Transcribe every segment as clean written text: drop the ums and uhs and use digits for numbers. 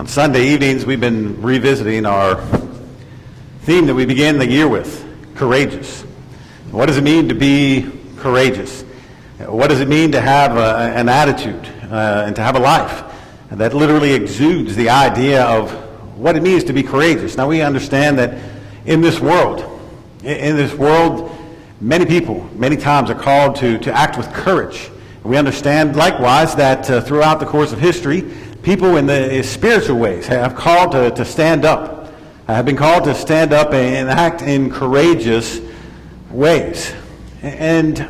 Sunday evenings, we've been revisiting our theme that we began the year with, courageous. What does it mean to be courageous? What does it mean to have an attitude and to have a life that literally exudes the idea of what it means to be courageous? Now, we understand that in this world, many people, many times are called to act with courage. We understand likewise that throughout the course of history, people in the spiritual ways have called to stand up, have been called to stand up and act in courageous ways. And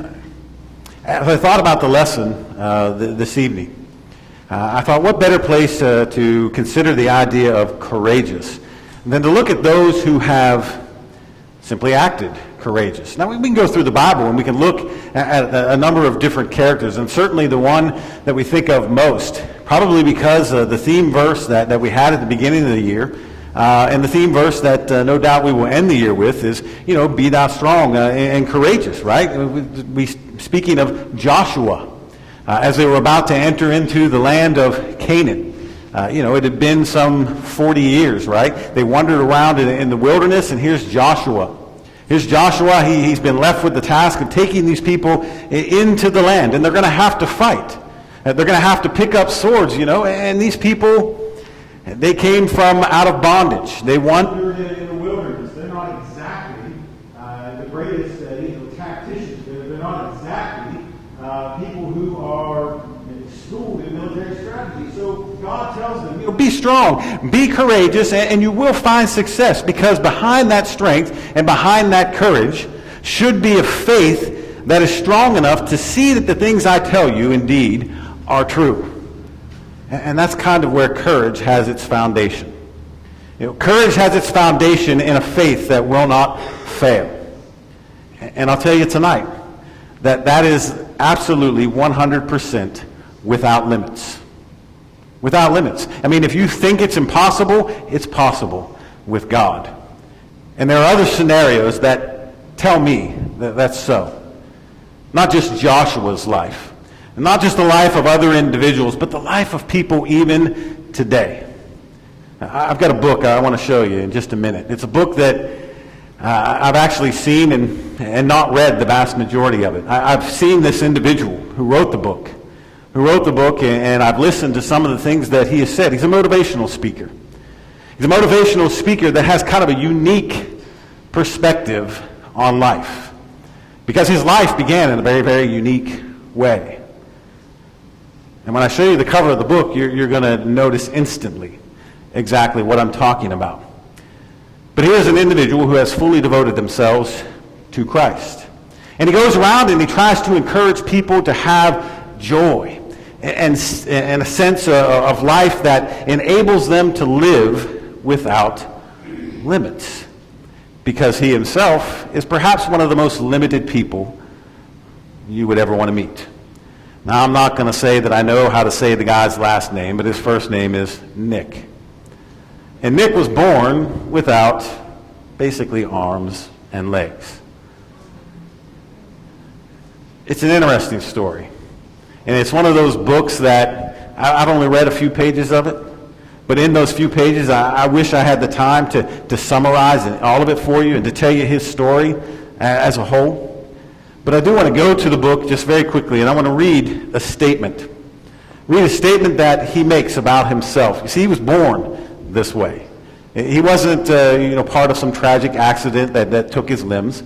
as I thought about the lesson this evening, I thought what better place to consider the idea of courageous than to look at those who have simply acted courageous. Now, we can go through the Bible and we can look at a number of different characters, and certainly the one that we think of most, probably because the theme verse that we had at the beginning of the year, and the theme verse that no doubt we will end the year with is, be thou strong and courageous, right? Speaking of Joshua, as they were about to enter into the land of Canaan. It had been some 40 years, right? They wandered around in the wilderness, and here's Joshua. Here's Joshua. He's been left with the task of taking these people into the land, and they're going to have to fight. They're going to have to pick up swords, and these people, they came from out of bondage. They wandered in the wilderness. They're not exactly the greatest tacticians. They're not exactly people who are schooled in military strategy. So God tells them, be strong, be courageous, and you will find success, because behind that strength and behind that courage should be a faith that is strong enough to see that the things I tell you indeed are true. And that's kind of where courage has its foundation. Courage has its foundation in a faith that will not fail. And I'll tell you tonight that is absolutely 100% without limits. Without limits. I mean, if you think it's impossible, it's possible with God. And there are other scenarios that tell me that that's so. Not just Joshua's life, and not just the life of other individuals, but the life of people even today. I've got a book I want to show you in just a minute. It's a book that I've actually seen and not read the vast majority of it. I've seen this individual who wrote the book, and I've listened to some of the things that he has said. He's a motivational speaker. He's a motivational speaker that has kind of a unique perspective on life, because his life began in a very, very unique way. And when I show you the cover of the book, you're going to notice instantly exactly what I'm talking about. But here's an individual who has fully devoted themselves to Christ. And he goes around and he tries to encourage people to have joy and a sense of life that enables them to live without limits. Because he himself is perhaps one of the most limited people you would ever want to meet. Now, I'm not going to say that I know how to say the guy's last name, but his first name is Nick. And Nick was born without basically arms and legs. It's an interesting story. And it's one of those books that I've only read a few pages of it. But in those few pages, I wish I had the time to summarize all of it for you and to tell you his story as a whole. But I do want to go to the book just very quickly, and I want to read a statement. Read a statement that he makes about himself. You see, he was born this way. He wasn't part of some tragic accident that took his limbs.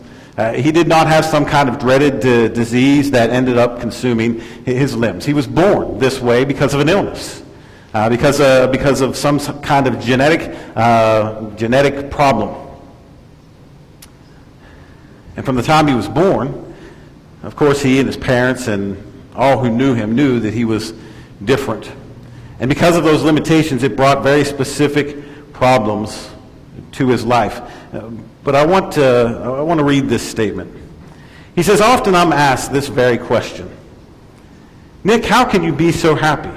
He did not have some kind of dreaded disease that ended up consuming his limbs. He was born this way because of an illness, because of some kind of genetic problem. And from the time he was born, of course, he and his parents and all who knew him knew that he was different. And because of those limitations, it brought very specific problems to his life. But I want to read this statement. He says, "Often I'm asked this very question. Nick, how can you be so happy?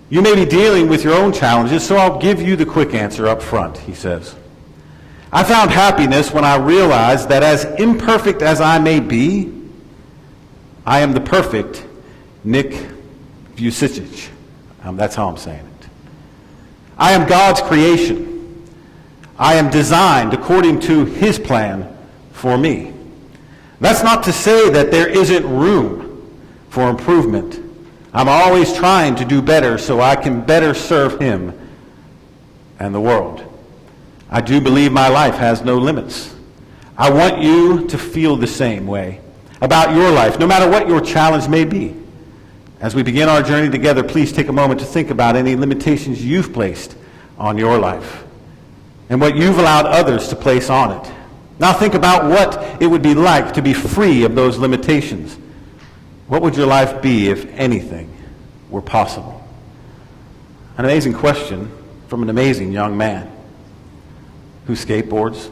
You may be dealing with your own challenges, so I'll give you the quick answer up front," he says. "I found happiness when I realized that as imperfect as I may be, I am the perfect Nick Vucicic." That's how I'm saying it. I am God's creation. I am designed according to his plan for me. That's not to say that there isn't room for improvement. I'm always trying to do better so I can better serve him and the world. I do believe my life has no limits. I want you to feel the same way about your life, no matter what your challenge may be. As we begin our journey together, please take a moment to think about any limitations you've placed on your life and what you've allowed others to place on it. Now think about what it would be like to be free of those limitations. What would your life be if anything were possible? An amazing question from an amazing young man who skateboards,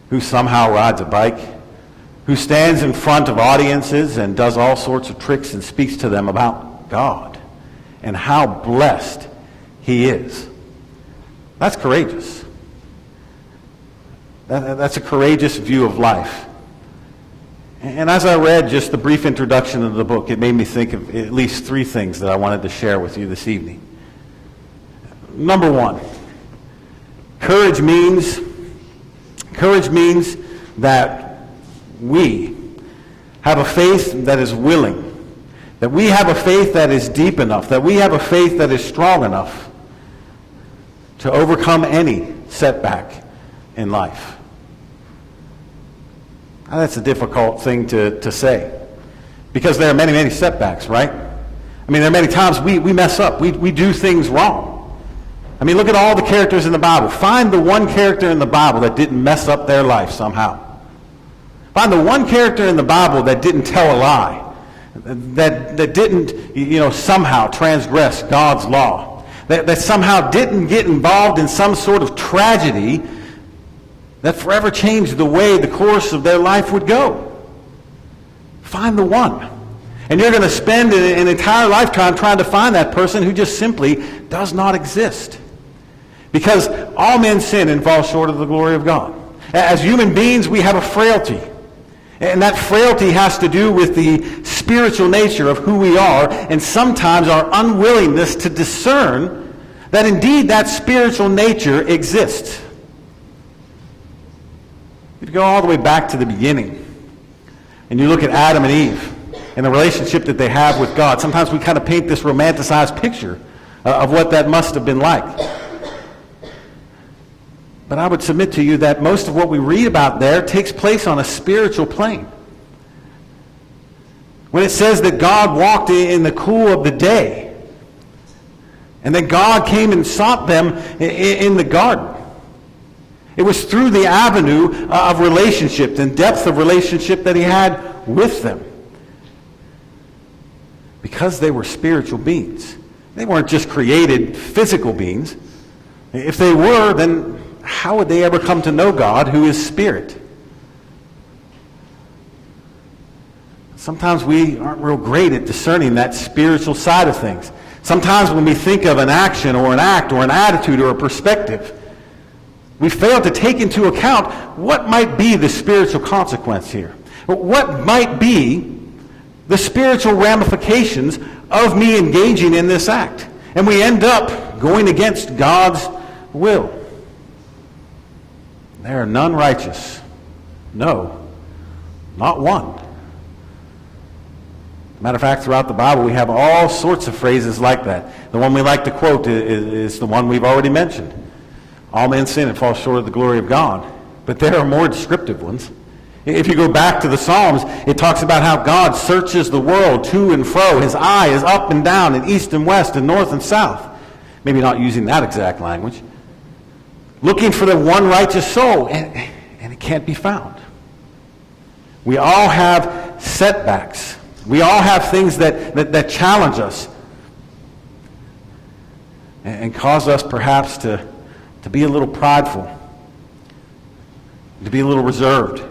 who somehow rides a bike, who stands in front of audiences and does all sorts of tricks and speaks to them about God and how blessed he is. That's courageous. That's a courageous view of life. And as I read just the brief introduction of the book, it made me think of at least three things that I wanted to share with you this evening. Number one, courage means that we have a faith that is willing, that we have a faith that is deep enough, that we have a faith that is strong enough to overcome any setback in life. Now, that's a difficult thing to say because there are many, many setbacks, right? I mean, there are many times we mess up. We do things wrong. I mean, look at all the characters in the Bible. Find the one character in the Bible that didn't mess up their life somehow. Find the one character in the Bible that didn't tell a lie, that didn't, somehow transgress God's law, that somehow didn't get involved in some sort of tragedy that forever changed the way the course of their life would go. Find the one. And you're going to spend an entire lifetime trying to find that person who just simply does not exist. Because all men sin and fall short of the glory of God. As human beings, we have a frailty. And that frailty has to do with the spiritual nature of who we are, and sometimes our unwillingness to discern that indeed that spiritual nature exists. If you go all the way back to the beginning, and you look at Adam and Eve, and the relationship that they have with God, sometimes we kind of paint this romanticized picture of what that must have been like. But I would submit to you that most of what we read about there takes place on a spiritual plane. When it says that God walked in the cool of the day, and that God came and sought them in the garden, it was through the avenue of relationship and depth of relationship that he had with them. Because they were spiritual beings. They weren't just created physical beings. If they were, then how would they ever come to know God, who is spirit? Sometimes we aren't real great at discerning that spiritual side of things. Sometimes when we think of an action or an act or an attitude or a perspective, we fail to take into account what might be the spiritual consequence here. What might be the spiritual ramifications of me engaging in this act. And we end up going against God's will. There are none righteous. No, not one. Matter of fact, throughout the Bible, we have all sorts of phrases like that. The one we like to quote is the one we've already mentioned. All men sin and fall short of the glory of God. But there are more descriptive ones. If you go back to the Psalms, it talks about how God searches the world to and fro. His eye is up and down and east and west and north and south. Maybe not using that exact language. Looking for the one righteous soul, and it can't be found. We all have setbacks. We all have things that challenge us and cause us perhaps to be a little prideful, to be a little reserved,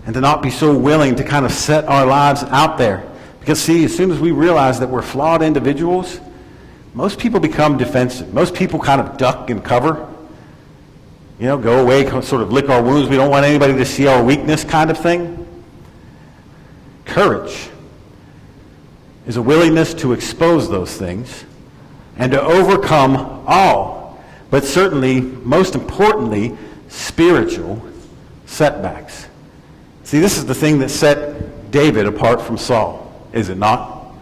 and to not be so willing to kind of set our lives out there. Because see, as soon as we realize that we're flawed individuals, most people become defensive. Most people kind of duck and cover. Go away, sort of lick our wounds. We don't want anybody to see our weakness kind of thing. Courage is a willingness to expose those things and to overcome all but certainly, most importantly, spiritual setbacks. See, this is the thing that set David apart from Saul, is it not?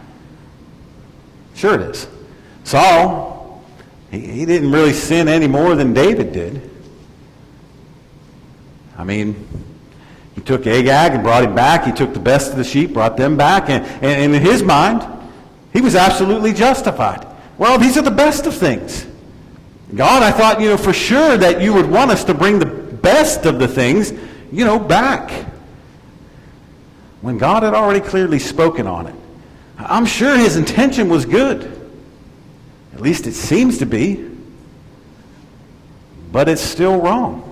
Sure it is. Saul, he didn't really sin any more than David did. I mean, he took Agag and brought him back. He took the best of the sheep, brought them back. And in his mind, he was absolutely justified. Well, these are the best of things. God, I thought, for sure that you would want us to bring the best of the things, back. When God had already clearly spoken on it. I'm sure his intention was good. At least it seems to be. But it's still wrong.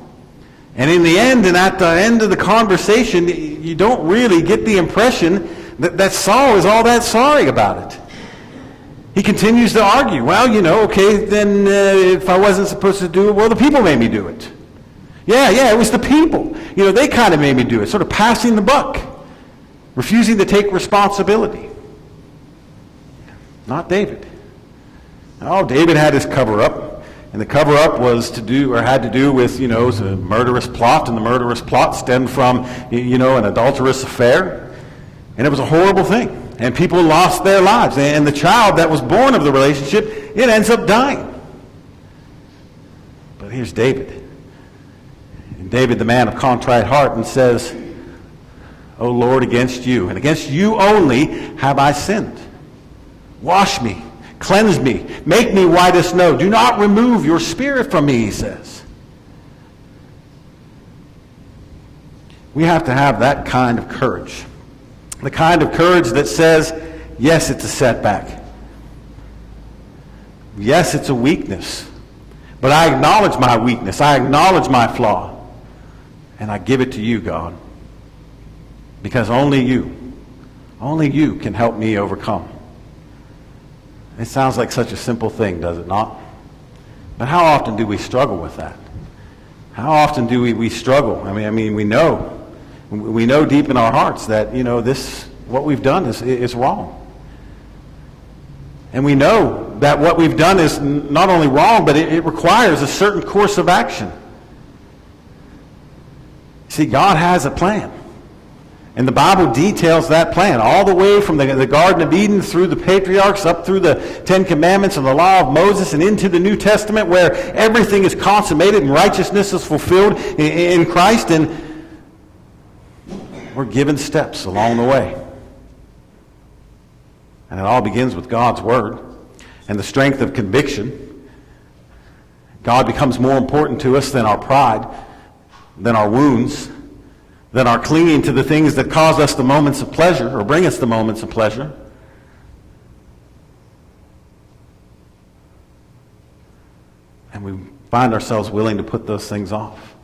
And in the end, and at the end of the conversation, you don't really get the impression that Saul is all that sorry about it. He continues to argue. Well, okay, then if I wasn't supposed to do it, well, the people made me do it. Yeah, it was the people. They kind of made me do it, sort of passing the buck, refusing to take responsibility. Not David. Oh, David had his cover-up. And the cover-up was had to do with, a murderous plot, and the murderous plot stemmed from, an adulterous affair. And it was a horrible thing. And people lost their lives. And the child that was born of the relationship, it ends up dying. But here's David. And David, the man of contrite heart, and says, O Lord, against you, and against you only have I sinned. Wash me. Cleanse me. Make me white as snow. Do not remove your spirit from me, he says. We have to have that kind of courage. The kind of courage that says, yes, it's a setback. Yes, it's a weakness. But I acknowledge my weakness. I acknowledge my flaw. And I give it to you, God. Because only you can help me overcome. It sounds like such a simple thing, does it not? But how often do we struggle with that? How often do we struggle? I mean, we know deep in our hearts that, what we've done is wrong. And we know that what we've done is not only wrong, but it requires a certain course of action. See, God has a plan. And the Bible details that plan all the way from the Garden of Eden through the patriarchs up through the Ten Commandments and the law of Moses and into the New Testament where everything is consummated and righteousness is fulfilled in Christ, and we're given steps along the way. And it all begins with God's Word and the strength of conviction. God becomes more important to us than our pride, than our wounds, than our clinging to the things that cause us the moments of pleasure or bring us the moments of pleasure. And we find ourselves willing to put those things off.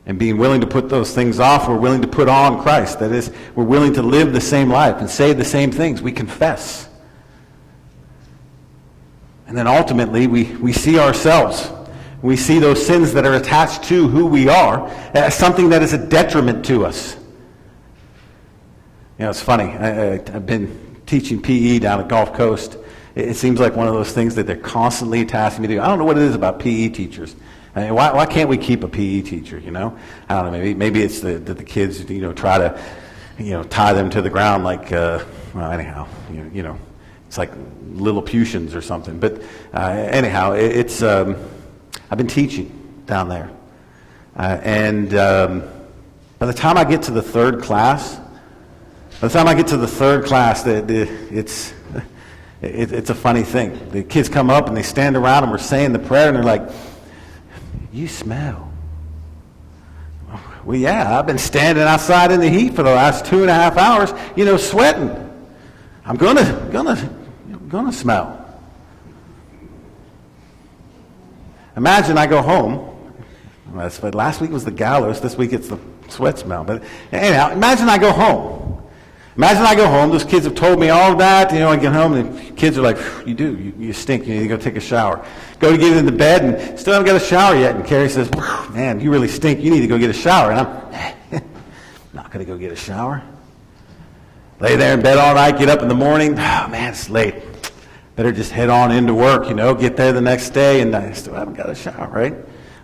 And being willing to put those things off, we're willing to put on Christ. That is, we're willing to live the same life and say the same things. We confess. And then ultimately, we see ourselves. We see those sins that are attached to who we are as something that is a detriment to us. It's funny. I've been teaching PE down at Gulf Coast. It seems like one of those things that they're constantly tasking me to do. I don't know what it is about PE teachers. Why can't we keep a PE teacher, I don't know, maybe it's that the kids, try to, tie them to the ground like, anyhow, it's like Lilliputians or something. But anyhow, it's, I've been teaching down there. And by the time I get to the third class, it's a funny thing. The kids come up and they stand around and we're saying the prayer and they're like, you smell. Well, yeah, I've been standing outside in the heat for the last 2.5 hours, sweating. I'm gonna smell. Imagine I go home. Last week was the gallows. This week it's the sweat smell. But anyhow, imagine I go home. Those kids have told me all of that. I get home and the kids are like, you stink. You need to go take a shower. Go to get into bed and still haven't got a shower yet. And Carrie says, man, you really stink. You need to go get a shower. And I'm not going to go get a shower. Lay there in bed all night, get up in the morning. Oh, man, it's late. Better just head on into work, get there the next day, and I still haven't got a shower, right?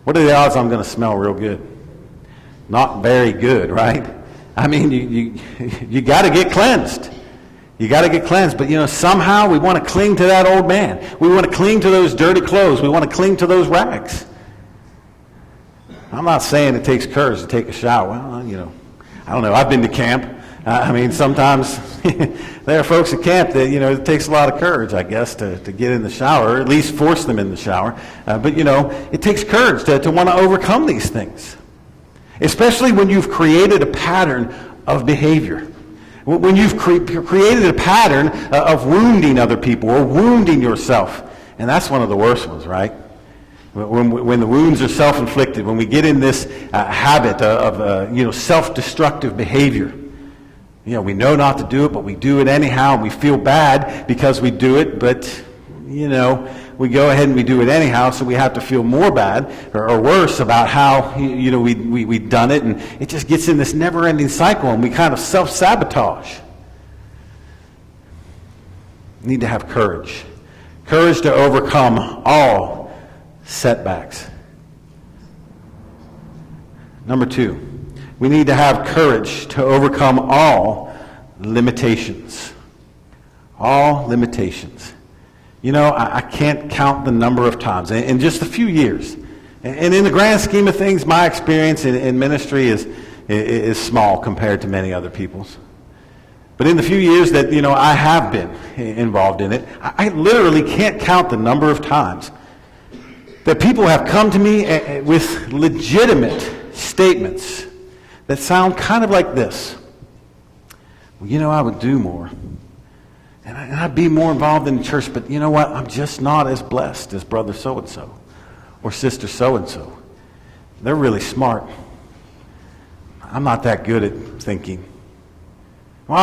What are the odds I'm going to smell real good? Not very good, right? I mean, you got to get cleansed. You got to get cleansed, but somehow we want to cling to that old man. We want to cling to those dirty clothes. We want to cling to those rags. I'm not saying it takes courage to take a shower. Well, I don't know. I've been to camp. Sometimes there are folks at camp that, it takes a lot of courage, I guess, to get in the shower, or at least force them in the shower. But it takes courage to want to overcome these things, especially when you've created a pattern of behavior. When you've created a pattern of wounding other people or wounding yourself. And that's one of the worst ones, right? When the wounds are self-inflicted, when we get in this habit of self-destructive behavior. We know not to do it, but we do it anyhow, and we feel bad because we do it, but, we go ahead and we do it anyhow, so we have to feel more bad or worse about how, we've done it, and it just gets in this never-ending cycle, and we kind of self-sabotage. We need to have courage. Courage to overcome all setbacks. Number 2. We need to have courage to overcome all limitations. All limitations. I can't count the number of times in just a few years. And in the grand scheme of things, my experience in ministry is small compared to many other people's. But in the few years that, I have been involved in it, I literally can't count the number of times that people have come to me with legitimate statements that sound kind of like this. Well, I would do more. And I'd be more involved in the church, but you know what? I'm just not as blessed as brother so-and-so or sister so-and-so. They're really smart. I'm not that good at thinking. Well,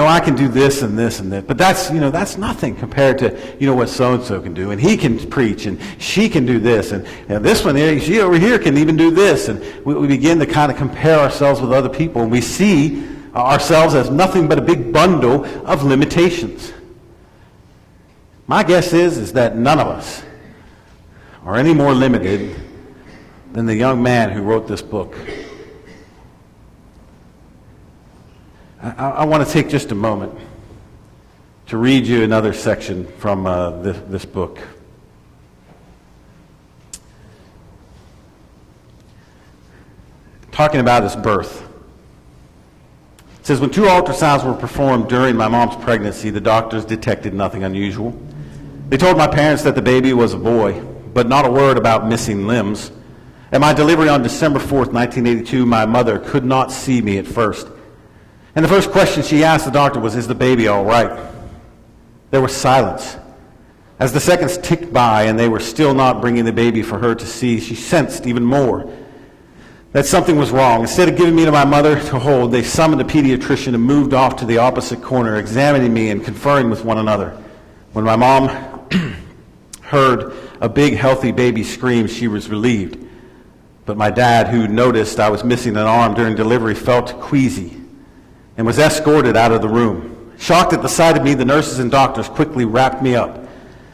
I can do this and this and that. But that's nothing compared to, what so-and-so can do. And he can preach, and she can do this. And this one here, she over here can even do this. And we begin to kind of compare ourselves with other people. And we see ourselves as nothing but a big bundle of limitations. My guess is that none of us are any more limited than the young man who wrote this book. I want to take just a moment to read you another section from this book. Talking about his birth. It says, when 2 ultrasounds were performed during my mom's pregnancy, the doctors detected nothing unusual. They told my parents that the baby was a boy, but not a word about missing limbs. At my delivery on December 4th, 1982, my mother could not see me at first. And the first question she asked the doctor was, is the baby all right? There was silence. As the seconds ticked by and they were still not bringing the baby for her to see, she sensed even more that something was wrong. Instead of giving me to my mother to hold, they summoned a pediatrician and moved off to the opposite corner, examining me and conferring with one another. When my mom heard a big, healthy baby scream, she was relieved. But my dad, who noticed I was missing an arm during delivery, felt queasy and was escorted out of the room. Shocked at the sight of me, the nurses and doctors quickly wrapped me up.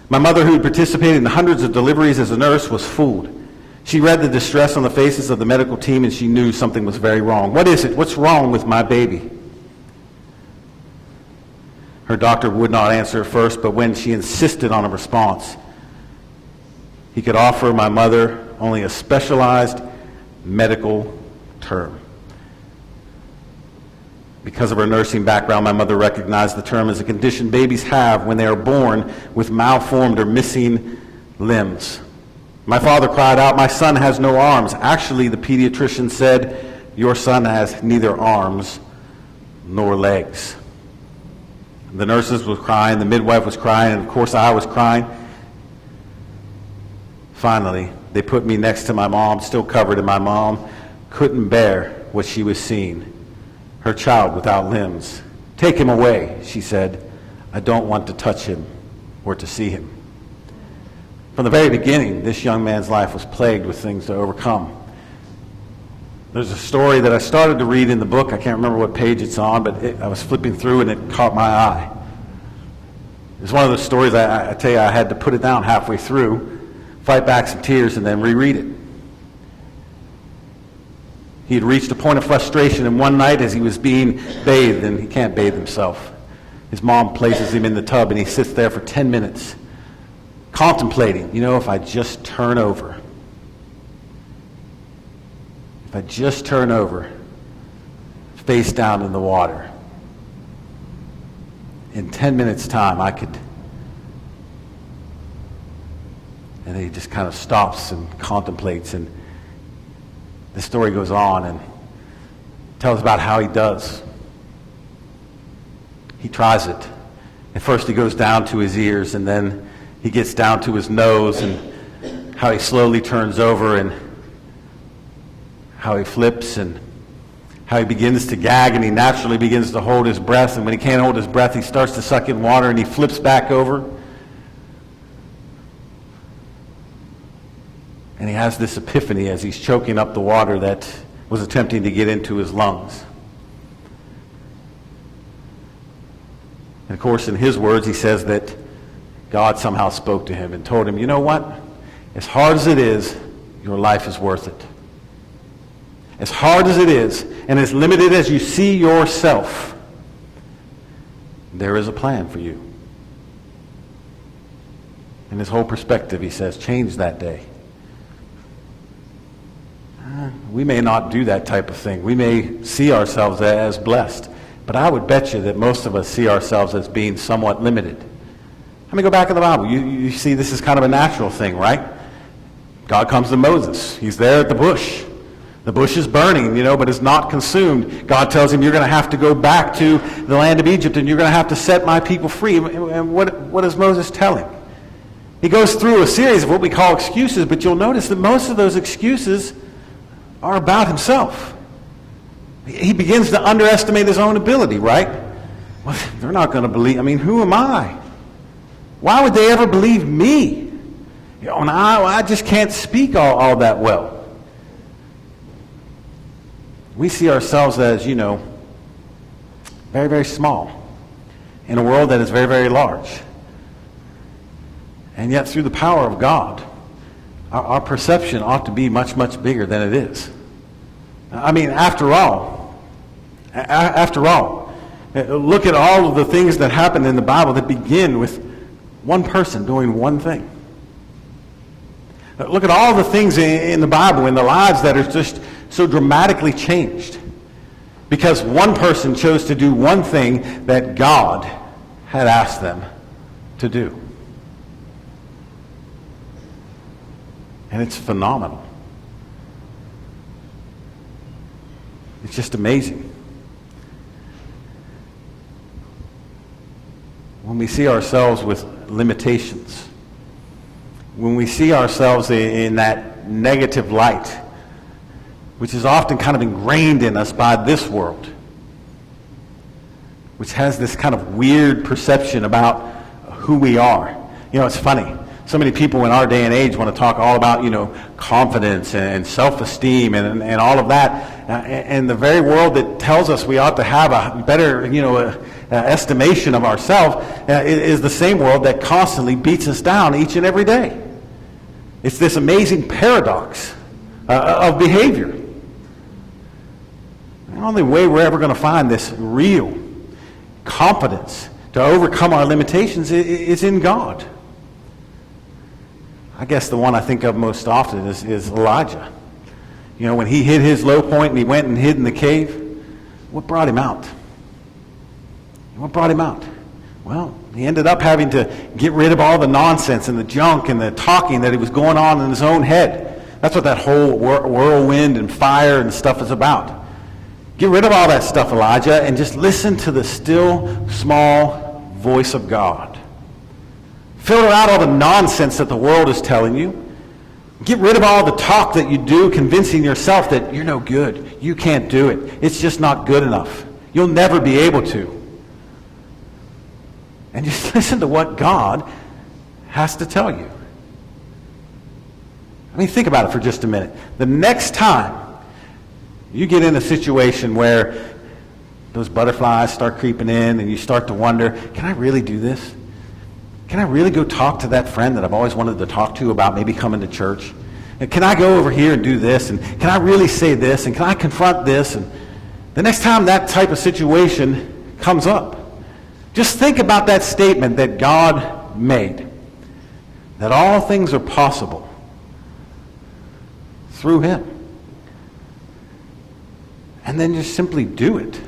My mother, who had participated in hundreds of deliveries as a nurse, was fooled. She read the distress on the faces of the medical team, and she knew something was very wrong. What is it? What's wrong with my baby? Her doctor would not answer at first, but when she insisted on a response, he could offer my mother only a specialized medical term. Because of her nursing background, my mother recognized the term as a condition babies have when they are born with malformed or missing limbs. My father cried out, "My son has no arms." Actually, the pediatrician said, "Your son has neither arms nor legs." The nurses were crying, the midwife was crying, and of course I was crying. Finally, they put me next to my mom, still covered, and my mom couldn't bear what she was seeing. Her child without limbs. "Take him away," she said. "I don't want to touch him or to see him." From the very beginning, this young man's life was plagued with things to overcome. There's a story that I started to read in the book. I can't remember what page it's on, but I was flipping through and it caught my eye. It's one of those stories I tell you I had to put it down halfway through, fight back some tears, and then reread it. He had reached a point of frustration, and one night as he was being bathed, and he can't bathe himself, his mom places him in the tub, and he sits there for 10 minutes, contemplating, if I just turn over, face down in the water, in 10 minutes' time, I could. And then he just kind of stops and contemplates, and the story goes on and tells about how he does. He tries it. At first he goes down to his ears, and then he gets down to his nose, and how he slowly turns over, and how he flips, and how he begins to gag, and he naturally begins to hold his breath, and when he can't hold his breath, he starts to suck in water, and he flips back over. And he has this epiphany as he's choking up the water that was attempting to get into his lungs. And of course, in his words, he says that God somehow spoke to him and told him, you know what? As hard as it is, your life is worth it. As hard as it is, and as limited as you see yourself, there is a plan for you. And his whole perspective, he says, changed that day. We may not do that type of thing. We may see ourselves as blessed. But I would bet you that most of us see ourselves as being somewhat limited. Let me go back in the Bible. You see this is kind of a natural thing, right? God comes to Moses. He's there at the bush. The bush is burning, but it's not consumed. God tells him, you're going to have to go back to the land of Egypt, and you're going to have to set my people free. And what does Moses tell him? He goes through a series of what we call excuses, but you'll notice that most of those excuses are about himself. He begins to underestimate his own ability, right? Well, they're not going to believe. Who am I? Why would they ever believe me? And I just can't speak all that well. We see ourselves as, very, very small in a world that is very, very large. And yet, through the power of God, our perception ought to be much, much bigger than it is. After all, look at all of the things that happen in the Bible that begin with one person doing one thing. Look at all the things in the Bible, in the lives that are just so dramatically changed because one person chose to do one thing that God had asked them to do. And it's phenomenal. It's just amazing. When we see ourselves with limitations, when we see ourselves in that negative light, which is often kind of ingrained in us by this world, which has this kind of weird perception about who we are. It's funny. So many people in our day and age want to talk all about, confidence and self-esteem and all of that. And the very world that tells us we ought to have a better, estimation of ourselves is the same world that constantly beats us down each and every day. It's this amazing paradox of behavior. The only way we're ever going to find this real confidence to overcome our limitations is in God. I guess the one I think of most often is Elijah. When he hit his low point and he went and hid in the cave, what brought him out? What brought him out? Well, he ended up having to get rid of all the nonsense and the junk and the talking that was going on in his own head. That's what that whole whirlwind and fire and stuff is about. Get rid of all that stuff, Elijah, and just listen to the still, small voice of God. Filter out all the nonsense that the world is telling you. Get rid of all the talk that you do, convincing yourself that you're no good. You can't do it. It's just not good enough. You'll never be able to. And just listen to what God has to tell you. Think about it for just a minute. The next time you get in a situation where those butterflies start creeping in and you start to wonder, can I really do this? Can I really go talk to that friend that I've always wanted to talk to about maybe coming to church? And can I go over here and do this? And can I really say this? And can I confront this? And the next time that type of situation comes up, just think about that statement that God made, that all things are possible through him. And then just simply do it.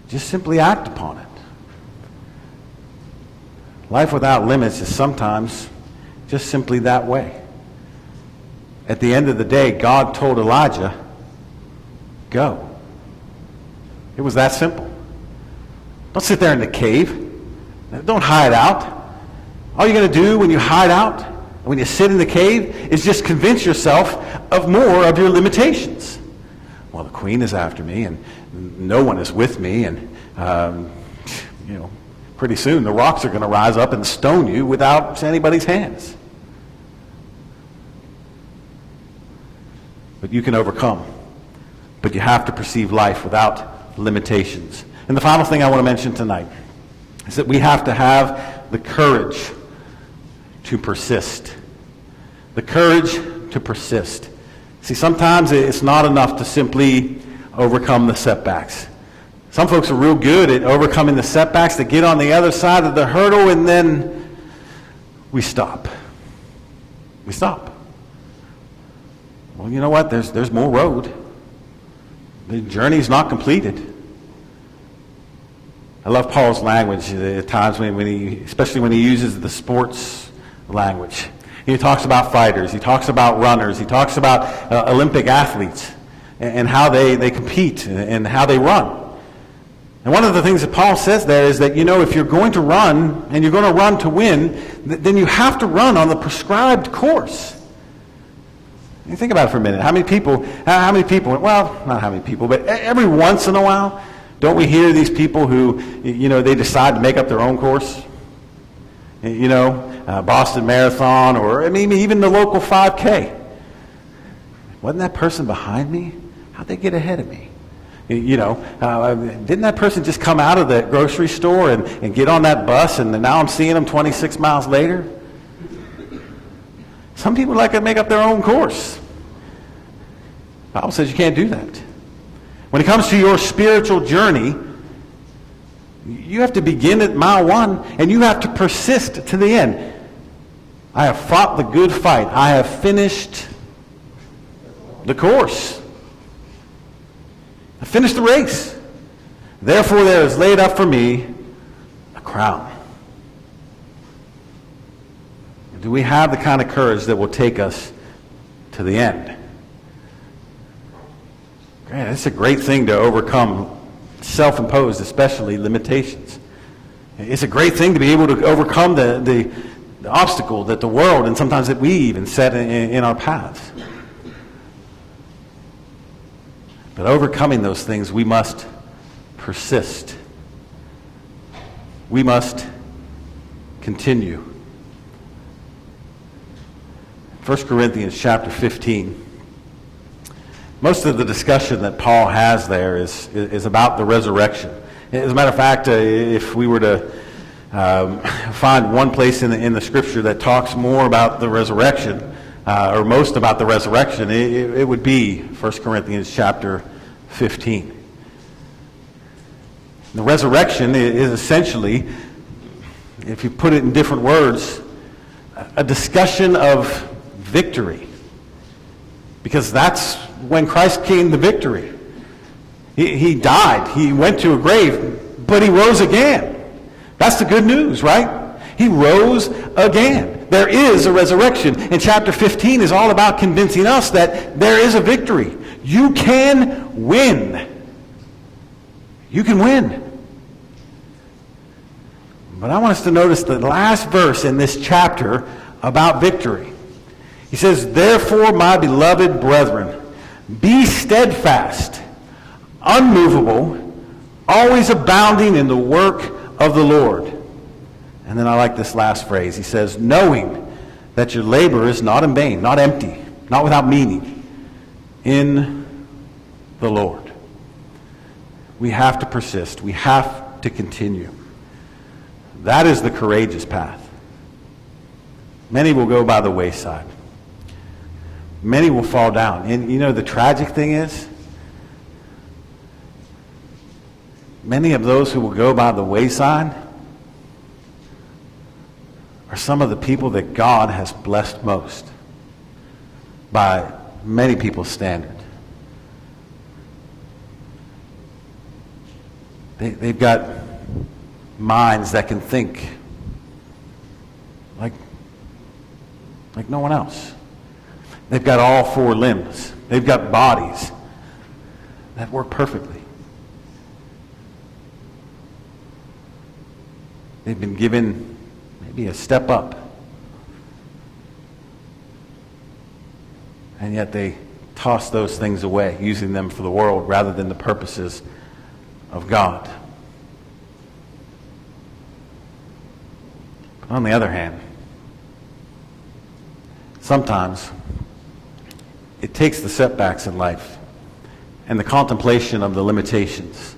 Just simply act upon it. Life without limits is sometimes just simply that way. At the end of the day, God told Elijah, go. It was that simple. Don't sit there in the cave. Don't hide out. All you're going to do when you hide out, when you sit in the cave, is just convince yourself of more of your limitations. Well, the queen is after me, and no one is with me, and pretty soon the rocks are going to rise up and stone you without anybody's hands. But you can overcome. But you have to perceive life without limitations. And the final thing I want to mention tonight is that we have to have the courage to persist. The courage to persist. See, sometimes it's not enough to simply overcome the setbacks. Some folks are real good at overcoming the setbacks. They get on the other side of the hurdle and then we stop. We stop. Well, you know what? There's more road. The journey's not completed. I love Paul's language at times especially when he uses the sports language. He talks about fighters. He talks about runners. He talks about Olympic athletes and how they compete and how they run. And one of the things that Paul says there is that, if you're going to run and you're going to run to win, then you have to run on the prescribed course. You think about it for a minute. How many people, well, not how many people, but every once in a while, don't we hear these people who, they decide to make up their own course? Boston Marathon, or maybe even the local 5K. Wasn't that person behind me? How'd they get ahead of me? Didn't that person just come out of the grocery store and get on that bus, and now I'm seeing them 26 miles later? Some people like to make up their own course. The Bible says you can't do that. When it comes to your spiritual journey, you have to begin at mile 1, and you have to persist to the end. I have fought the good fight. I have finished the course. I finished the race. Therefore there is laid up for me a crown. Do we have the kind of courage that will take us to the end? Man, it's a great thing to overcome self-imposed, especially, limitations. It's a great thing to be able to overcome the obstacle that the world and sometimes that we even set in our paths. But overcoming those things, we must persist. We must continue. 1 Corinthians chapter 15. Most of the discussion that Paul has there is about the resurrection. As a matter of fact, if we were to find one place in the Scripture that talks more about the resurrection, or most about the resurrection, it would be 1 Corinthians chapter 15. The resurrection is essentially, if you put it in different words, a discussion of victory. Because that's when Christ came the victory. He died. He went to a grave, but he rose again. That's the good news, right? He rose again. There is a resurrection. And chapter 15 is all about convincing us that there is a victory. You can win. You can win. But I want us to notice the last verse in this chapter about victory. He says, "Therefore, my beloved brethren, be steadfast, unmovable, always abounding in the work of the Lord." And then I like this last phrase. He says, "Knowing that your labor is not in vain," not empty, not without meaning, in the Lord. We have to persist. We have to continue. That is the courageous path. Many will go by the wayside. Many will fall down. And you know, the tragic thing is, many of those who will go by the wayside are some of the people that God has blessed most by many people's standard. They've got minds that can think like no one else. They've got all four limbs. They've got bodies that work perfectly. They've been given maybe a step up. And yet they toss those things away, using them for the world rather than the purposes of God. But on the other hand, sometimes it takes the setbacks in life and the contemplation of the limitations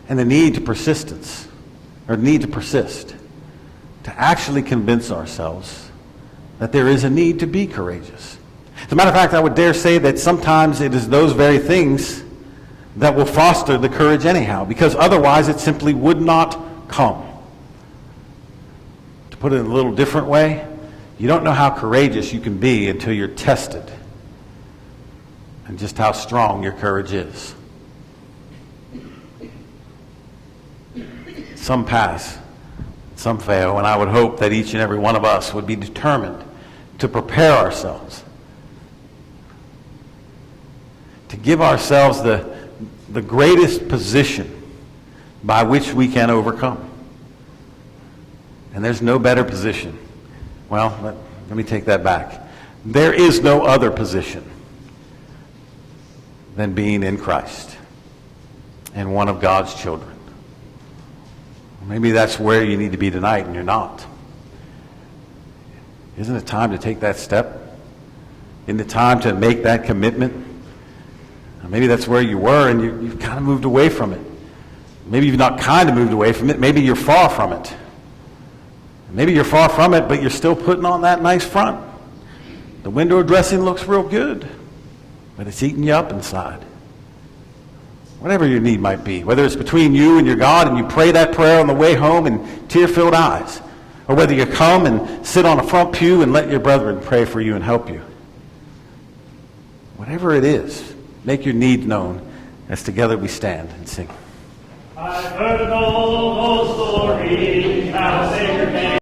and the need to persist to actually convince ourselves that there is a need to be courageous. As a matter of fact, I would dare say that sometimes it is those very things that will foster the courage anyhow, because otherwise it simply would not come. To put it in a little different way, you don't know how courageous you can be until you're tested and just how strong your courage is. Some pass, some fail, and I would hope that each and every one of us would be determined to prepare ourselves, to give ourselves the greatest position by which we can overcome. And there's no better position. Well, let me take that back. There is no other position than being in Christ and one of God's children. Maybe that's where you need to be tonight and you're not. Isn't it time to take that step? Isn't it time to make that commitment? Maybe that's where you were and you've kind of moved away from it. Maybe you've not kind of moved away from it. Maybe you're far from it. Maybe you're far from it, but you're still putting on that nice front. The window dressing looks real good, but it's eating you up inside. Whatever your need might be, whether it's between you and your God and you pray that prayer on the way home and tear-filled eyes, or whether you come and sit on a front pew and let your brethren pray for you and help you. Whatever it is, make your need known as together we stand and sing. I've heard an old story, how Savior came.